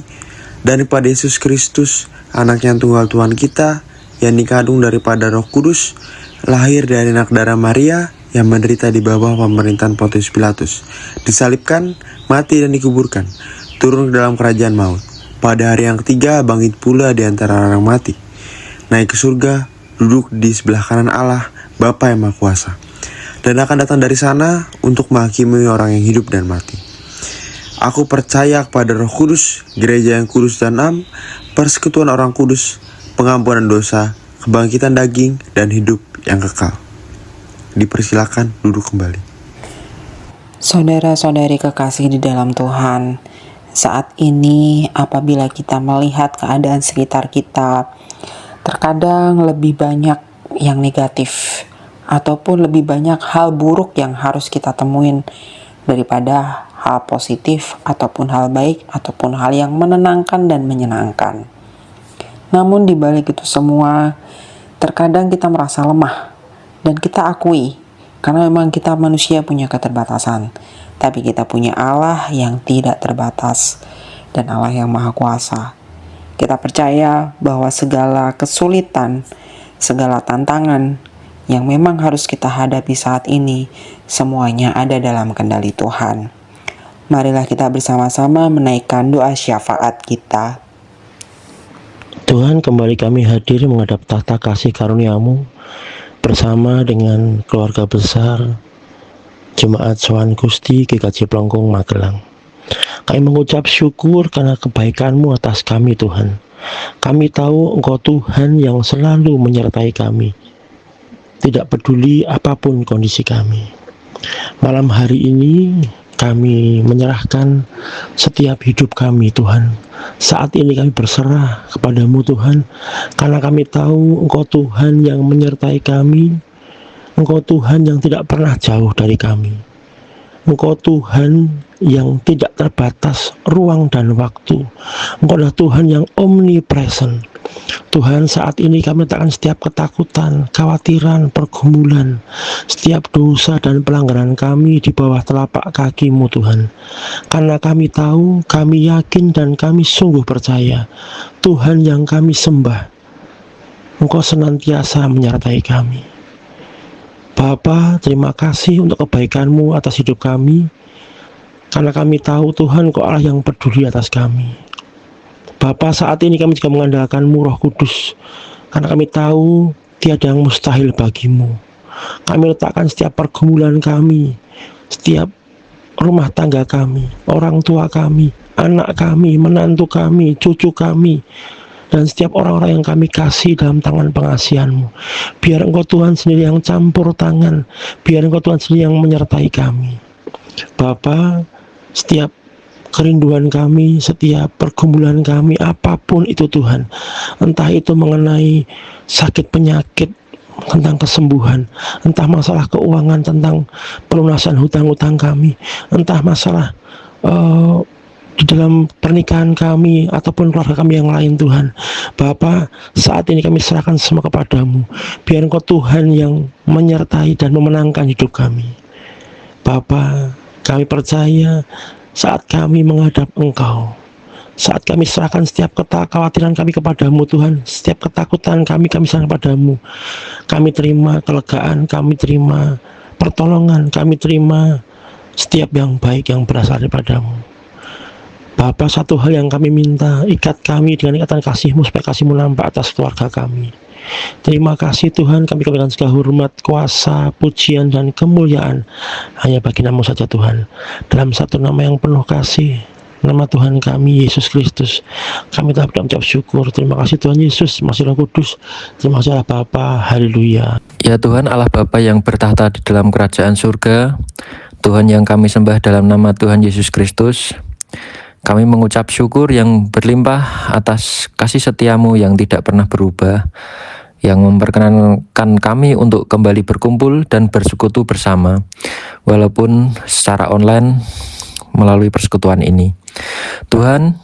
dan kepada Yesus Kristus, Anak yang tunggal Tuhan kita, yang dikandung daripada Roh Kudus, lahir dari anak darah Maria, yang menderita di bawah pemerintahan Pontius Pilatus, disalibkan, mati dan dikuburkan, turun ke dalam kerajaan maut. Pada hari yang ketiga bangkit pula di antara orang mati, naik ke surga, duduk di sebelah kanan Allah, Bapa yang Maha Kuasa, dan akan datang dari sana untuk menghakimi orang yang hidup dan mati. Aku percaya kepada Roh Kudus, gereja yang kudus dan am, persekutuan orang kudus, pengampunan dosa, kebangkitan daging, dan hidup yang kekal. Dipersilakan duduk kembali. Saudara-saudari kekasih di dalam Tuhan, saat ini apabila kita melihat keadaan sekitar kita, terkadang lebih banyak yang negatif ataupun lebih banyak hal buruk yang harus kita temuin daripada hal positif ataupun hal baik ataupun hal yang menenangkan dan menyenangkan. Namun di balik itu semua, terkadang kita merasa lemah dan kita akui karena memang kita manusia punya keterbatasan, tapi kita punya Allah yang tidak terbatas dan Allah yang Maha Kuasa. Kita percaya bahwa segala kesulitan, segala tantangan yang memang harus kita hadapi saat ini, semuanya ada dalam kendali Tuhan. Marilah kita bersama-sama menaikkan doa syafaat kita. Tuhan, kembali kami hadir menghadap tahta kasih karunia-Mu bersama dengan keluarga besar Jemaat Sowan Gusti GKJ Plongkong Magelang. Kami mengucap syukur karena kebaikan-Mu atas kami, Tuhan. Kami tahu Engkau Tuhan yang selalu menyertai kami, tidak peduli apapun kondisi kami. Malam hari ini kami menyerahkan setiap hidup kami, Tuhan. Saat ini kami berserah kepada-Mu, Tuhan, karena kami tahu Engkau Tuhan yang menyertai kami, Engkau Tuhan yang tidak pernah jauh dari kami, Engkau Tuhan yang tidak terbatas ruang dan waktu, Engkau adalah Tuhan yang omnipresent. Tuhan, saat ini kami letakkan setiap ketakutan, kekhawatiran, pergumulan, setiap dosa dan pelanggaran kami di bawah telapak kaki-Mu, Tuhan. Karena kami tahu, kami yakin dan kami sungguh percaya, Tuhan yang kami sembah, Engkau senantiasa menyertai kami. Bapa, terima kasih untuk kebaikan-Mu atas hidup kami, karena kami tahu Tuhan, Engkau Allah yang peduli atas kami. Bapa, saat ini kami juga mengandalkan-Mu Roh Kudus, karena kami tahu tiada yang mustahil bagi-Mu. Kami letakkan setiap pergumulan kami, setiap rumah tangga kami, orang tua kami, anak kami, menantu kami, cucu kami, dan setiap orang-orang yang kami kasih dalam tangan pengasihan-Mu. Biar Engkau Tuhan sendiri yang campur tangan, biar Engkau Tuhan sendiri yang menyertai kami. Bapa, setiap kerinduan kami, setiap pergumulan kami, apapun itu Tuhan, entah itu mengenai sakit penyakit, tentang kesembuhan, entah masalah keuangan, tentang pelunasan hutang-hutang kami, entah masalah di dalam pernikahan kami ataupun keluarga kami yang lain, Tuhan. Bapa, saat ini kami serahkan semua kepada-Mu, biar Engkau Tuhan yang menyertai dan memenangkan hidup kami. Bapa, kami percaya saat kami menghadap Engkau, saat kami serahkan setiap kekhawatiran kami kepada-Mu, Tuhan, setiap ketakutan kami serahkan kepada-Mu, kami terima kelegaan, kami terima pertolongan, kami terima setiap yang baik yang berasal daripada-Mu. Bapa, satu hal yang kami minta, ikat kami dengan ikatan kasih-Mu, supaya kasih-Mu nampak atas keluarga kami. Terima kasih Tuhan, kami berikan segala hormat, kuasa, pujian, dan kemuliaan hanya bagi Nama-Mu saja, Tuhan. Dalam satu nama yang penuh kasih, nama Tuhan kami, Yesus Kristus, kami telah mengucap syukur. Terima kasih Tuhan Yesus, masih Roh Kudus. Terima kasih Allah Bapa, haleluya. Ya Tuhan, Allah Bapa yang bertahta di dalam kerajaan surga, Tuhan yang kami sembah dalam nama Tuhan Yesus Kristus, kami mengucap syukur yang berlimpah atas kasih setia-Mu yang tidak pernah berubah, yang memperkenankan kami untuk kembali berkumpul dan bersekutu bersama, walaupun secara online melalui persekutuan ini. Tuhan,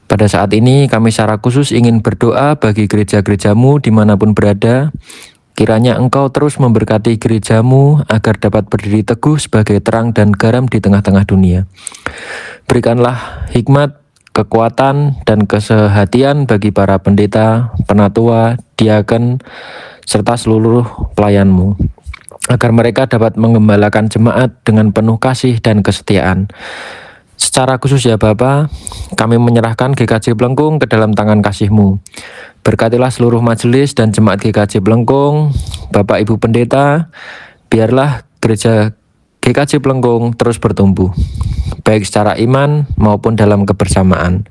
pada saat ini kami secara khusus ingin berdoa bagi gereja-gerejamu dimanapun berada. Kiranya Engkau terus memberkati gerejamu agar dapat berdiri teguh sebagai terang dan garam di tengah-tengah dunia. Berikanlah hikmat, kekuatan, dan kesehatian bagi para pendeta, penatua, diaken, serta seluruh pelayanmu, agar mereka dapat mengembalakan jemaat dengan penuh kasih dan kesetiaan. Secara khusus ya Bapa, kami menyerahkan GKJ Blengkung ke dalam tangan kasih-Mu. Berkatilah seluruh majelis dan jemaat GKJ Blengkung, Bapak Ibu Pendeta, biarlah gereja GKJ Blengkung terus bertumbuh, baik secara iman maupun dalam kebersamaan,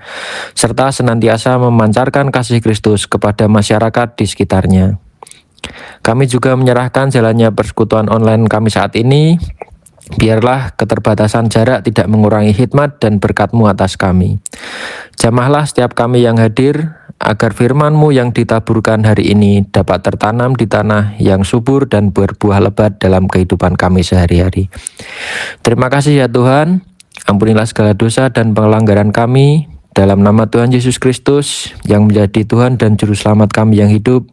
serta senantiasa memancarkan kasih Kristus kepada masyarakat di sekitarnya. Kami juga menyerahkan jalannya persekutuan online kami saat ini. Biarlah keterbatasan jarak tidak mengurangi hikmat dan berkat-Mu atas kami. Jamahlah setiap kami yang hadir, agar firman-Mu yang ditaburkan hari ini dapat tertanam di tanah yang subur dan berbuah lebat dalam kehidupan kami sehari-hari. Terima kasih ya Tuhan, ampunilah segala dosa dan pelanggaran kami, dalam nama Tuhan Yesus Kristus yang menjadi Tuhan dan Juru Selamat kami yang hidup,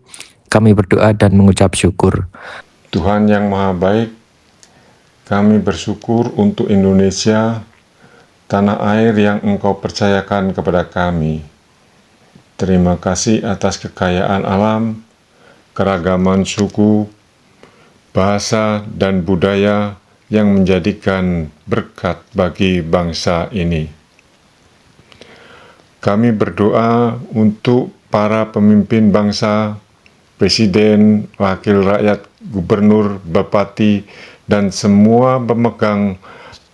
kami berdoa dan mengucap syukur. Tuhan yang Maha Baik, kami bersyukur untuk Indonesia, tanah air yang Engkau percayakan kepada kami. Terima kasih atas kekayaan alam, keragaman suku, bahasa, dan budaya yang menjadikan berkat bagi bangsa ini. Kami berdoa untuk para pemimpin bangsa, presiden, wakil rakyat, gubernur, bupati, dan semua pemegang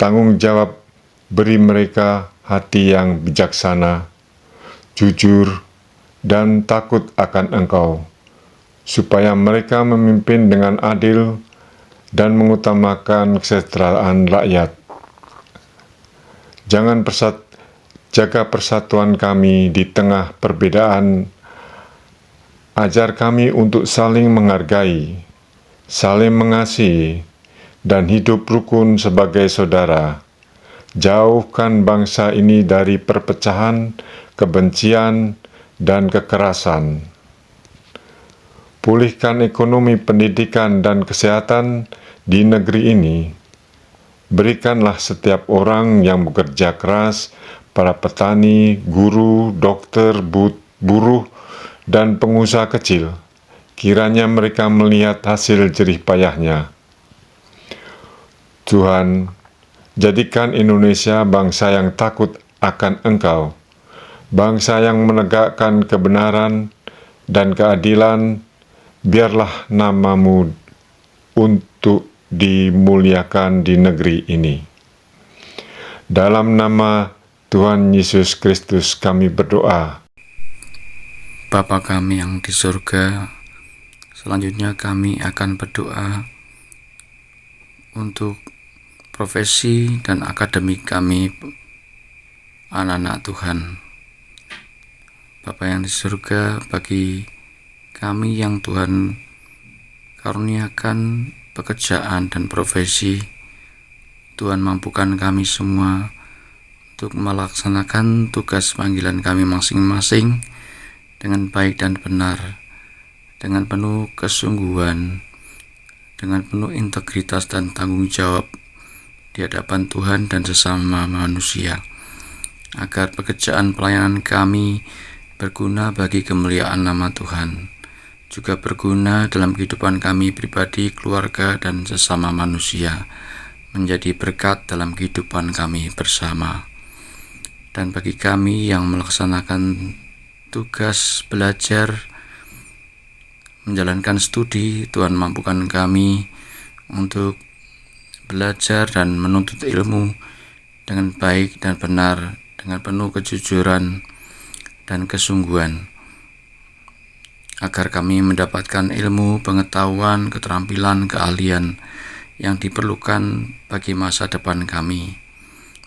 tanggung jawab. Beri mereka hati yang bijaksana, jujur, dan takut akan Engkau, supaya mereka memimpin dengan adil dan mengutamakan kesejahteraan rakyat. Jaga persatuan kami di tengah perbedaan. Ajar kami untuk saling menghargai, saling mengasihi, dan hidup rukun sebagai saudara. Jauhkan bangsa ini dari perpecahan, kebencian, dan kekerasan. Pulihkan ekonomi, pendidikan, dan kesehatan di negeri ini. Berikanlah setiap orang yang bekerja keras, para petani, guru, dokter, buruh, dan pengusaha kecil. Kiranya mereka melihat hasil jerih payahnya. Tuhan, jadikan Indonesia bangsa yang takut akan Engkau, bangsa yang menegakkan kebenaran dan keadilan. Biarlah nama-Mu untuk dimuliakan di negeri ini. Dalam nama Tuhan Yesus Kristus kami berdoa. Bapa kami yang di surga, selanjutnya kami akan berdoa untuk profesi dan akademik kami, anak-anak Tuhan. Bapa yang di surga, bagi kami yang Tuhan karuniakan pekerjaan dan profesi, Tuhan mampukan kami semua untuk melaksanakan tugas panggilan kami masing-masing dengan baik dan benar, dengan penuh kesungguhan, dengan penuh integritas dan tanggung jawab di hadapan Tuhan dan sesama manusia, agar pekerjaan pelayanan kami berguna bagi kemuliaan nama Tuhan, juga berguna dalam kehidupan kami pribadi, keluarga, dan sesama manusia, menjadi berkat dalam kehidupan kami bersama. Dan bagi kami yang melaksanakan tugas belajar, menjalankan studi, Tuhan mampukan kami untuk belajar dan menuntut ilmu dengan baik dan benar, dengan penuh kejujuran dan kesungguhan, agar kami mendapatkan ilmu, pengetahuan, keterampilan, keahlian yang diperlukan bagi masa depan kami.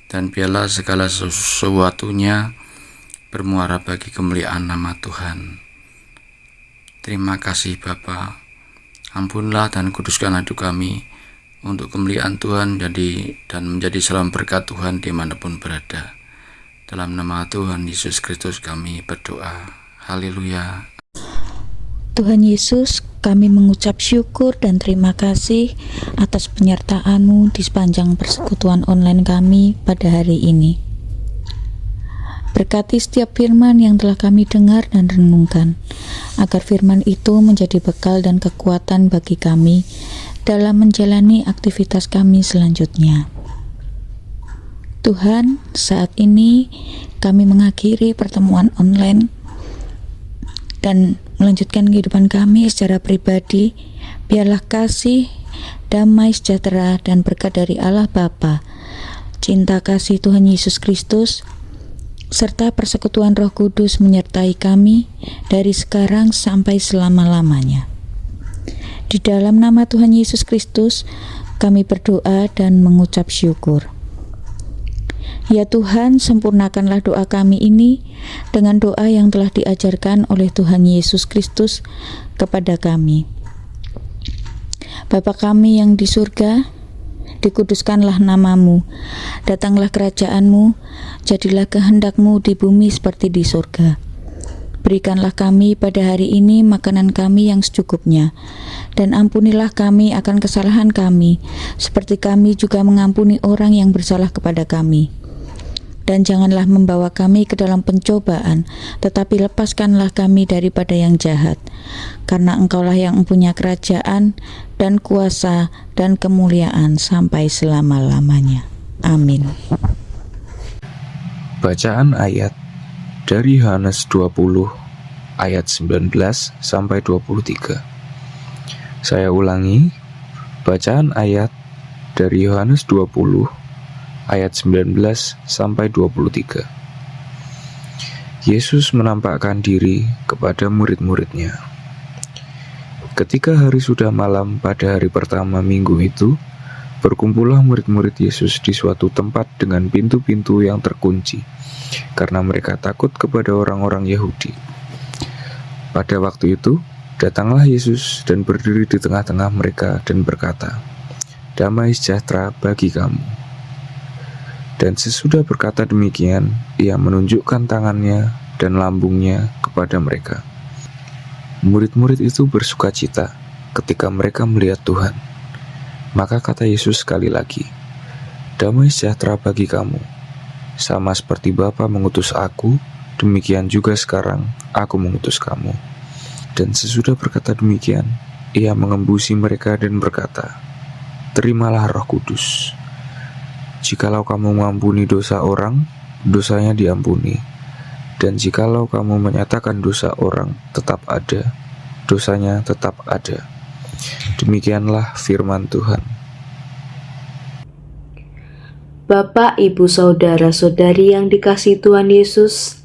Dan biarlah segala sesuatunya bermuara bagi kemuliaan nama Tuhan. Terima kasih Bapa. Ampunlah dan kuduskan hidup kami, untuk kemuliaan Tuhan dan menjadi salam berkat Tuhan dimanapun berada. Dalam nama Tuhan Yesus Kristus kami berdoa. Haleluya. Tuhan Yesus, kami mengucap syukur dan terima kasih atas penyertaan-Mu di sepanjang persekutuan online kami pada hari ini. Berkati setiap firman yang telah kami dengar dan renungkan, agar firman itu menjadi bekal dan kekuatan bagi kami dalam menjalani aktivitas kami selanjutnya. Tuhan, saat ini kami mengakhiri pertemuan online dan melanjutkan kehidupan kami secara pribadi. Biarlah kasih, damai, sejahtera, dan berkat dari Allah Bapa, cinta kasih Tuhan Yesus Kristus, serta persekutuan Roh Kudus menyertai kami dari sekarang sampai selama-lamanya. Di dalam nama Tuhan Yesus Kristus, kami berdoa dan mengucap syukur. Ya Tuhan, sempurnakanlah doa kami ini dengan doa yang telah diajarkan oleh Tuhan Yesus Kristus kepada kami. Bapa kami yang di surga, dikuduskanlah namamu, datanglah kerajaan-Mu, jadilah kehendak-Mu di bumi seperti di surga. Berikanlah kami pada hari ini makanan kami yang secukupnya, dan ampunilah kami akan kesalahan kami, seperti kami juga mengampuni orang yang bersalah kepada kami. Dan janganlah membawa kami ke dalam pencobaan, tetapi lepaskanlah kami daripada yang jahat. Karena Engkaulah yang mempunyai kerajaan dan kuasa dan kemuliaan sampai selama-lamanya. Amin. Bacaan ayat dari Yohanes 20 ayat 19 sampai 23. Saya ulangi, bacaan ayat dari Yohanes 20 ayat 19 sampai 23. Yesus menampakkan diri kepada murid-muridnya. Ketika hari sudah malam pada hari pertama minggu itu, berkumpullah murid-murid Yesus di suatu tempat dengan pintu-pintu yang terkunci, karena mereka takut kepada orang-orang Yahudi. Pada waktu itu, datanglah Yesus dan berdiri di tengah-tengah mereka dan berkata, "Damai sejahtera bagi kamu." Dan sesudah berkata demikian, ia menunjukkan tangannya dan lambungnya kepada mereka. Murid-murid itu bersukacita ketika mereka melihat Tuhan. Maka kata Yesus sekali lagi, "Damai sejahtera bagi kamu. Sama seperti Bapa mengutus aku, demikian juga sekarang aku mengutus kamu." Dan sesudah berkata demikian, ia mengembusi mereka dan berkata, "Terimalah Roh Kudus. Jikalau kamu mengampuni dosa orang, dosanya diampuni. Dan jikalau kamu menyatakan dosa orang tetap ada, dosanya tetap ada." Demikianlah firman Tuhan. Bapak, Ibu, Saudara-saudari yang dikasihi Tuhan Yesus,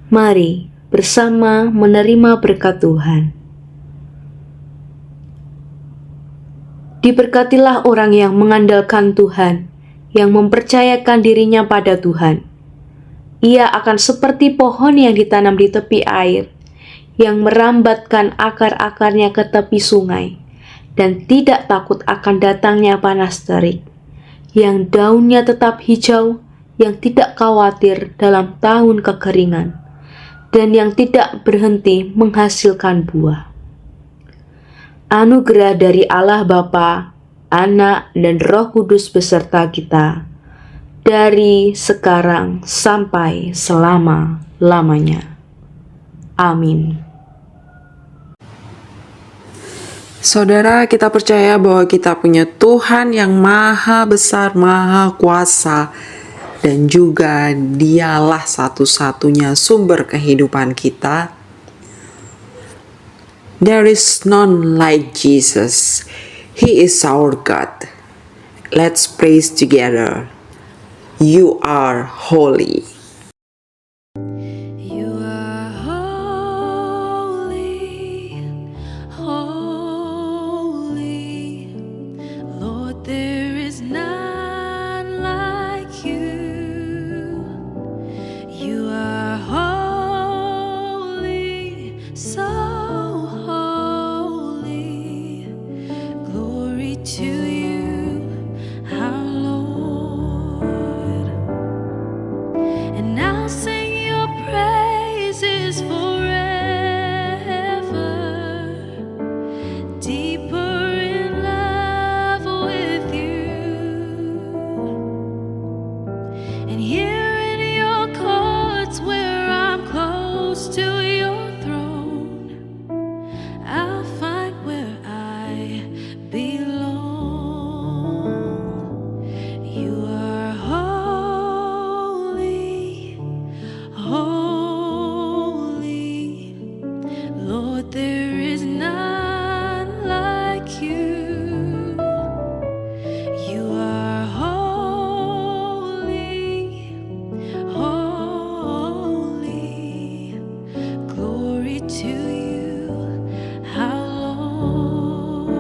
mari bersama menerima berkat Tuhan. Diberkatilah orang yang mengandalkan Tuhan, yang mempercayakan dirinya pada Tuhan. Ia akan seperti pohon yang ditanam di tepi air, yang merambatkan akar-akarnya ke tepi sungai, dan tidak takut akan datangnya panas terik, yang daunnya tetap hijau, yang tidak khawatir dalam tahun kekeringan, dan yang tidak berhenti menghasilkan buah. Anugerah dari Allah Bapa, Anak, dan Roh Kudus beserta kita, dari sekarang sampai selama-lamanya. Amin. Saudara, kita percaya bahwa kita punya Tuhan yang maha besar, maha kuasa, dan juga Dialah satu-satunya sumber kehidupan kita. There is none like Jesus. He is our God. Let's praise together. You are holy. You are holy, holy. Lord, there is none like you. You are holy, so holy. Glory to you. I'll sing your praises forever, deeper in love with you. And here in your courts where I'm close to your throne, I'll find where I belong. You are holy, holy, Lord, there is none like you. You are holy, holy, glory to you, our Lord.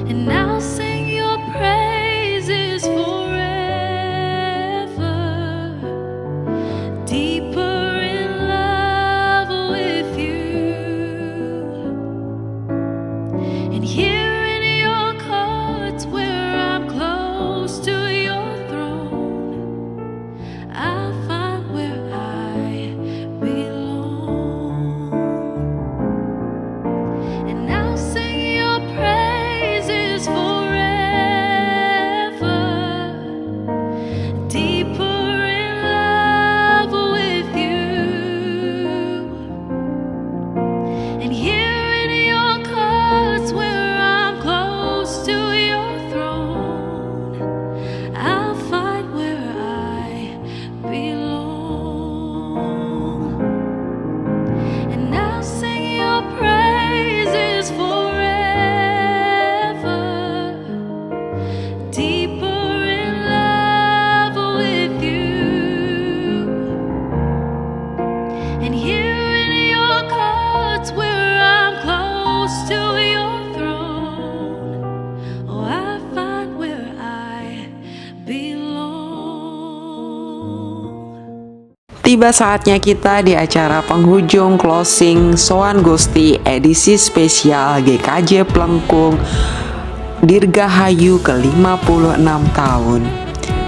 And I'll sing your praises forever, deeper in love with you. And here in your courts where I'm close to your throne, I'll find where I belong. And I'll sing your praises forever, deeper in love with you. And here in your courts where I'm close to your throne, I'll find where I belong. And I'll sing your praises forever, deeper in love with you. And here in your courts where I'm close to your throne, oh, I find where I belong. Tiba saatnya kita di acara penghujung closing Soan Gusti edisi spesial GKJ Plengkung Dirgahayu ke-56 tahun.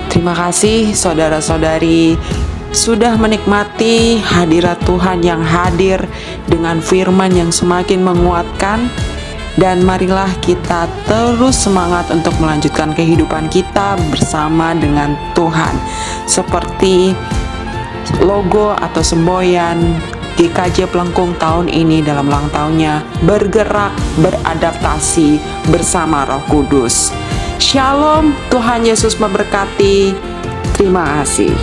Terima kasih saudara-saudari sudah menikmati hadirat Tuhan yang hadir dengan firman yang semakin menguatkan. Dan marilah kita terus semangat untuk melanjutkan kehidupan kita bersama dengan Tuhan. Seperti logo atau semboyan GKJ Plengkung tahun ini dalam ulang tahunnya, bergerak, beradaptasi bersama Roh Kudus. Shalom, Tuhan Yesus memberkati. Terima kasih.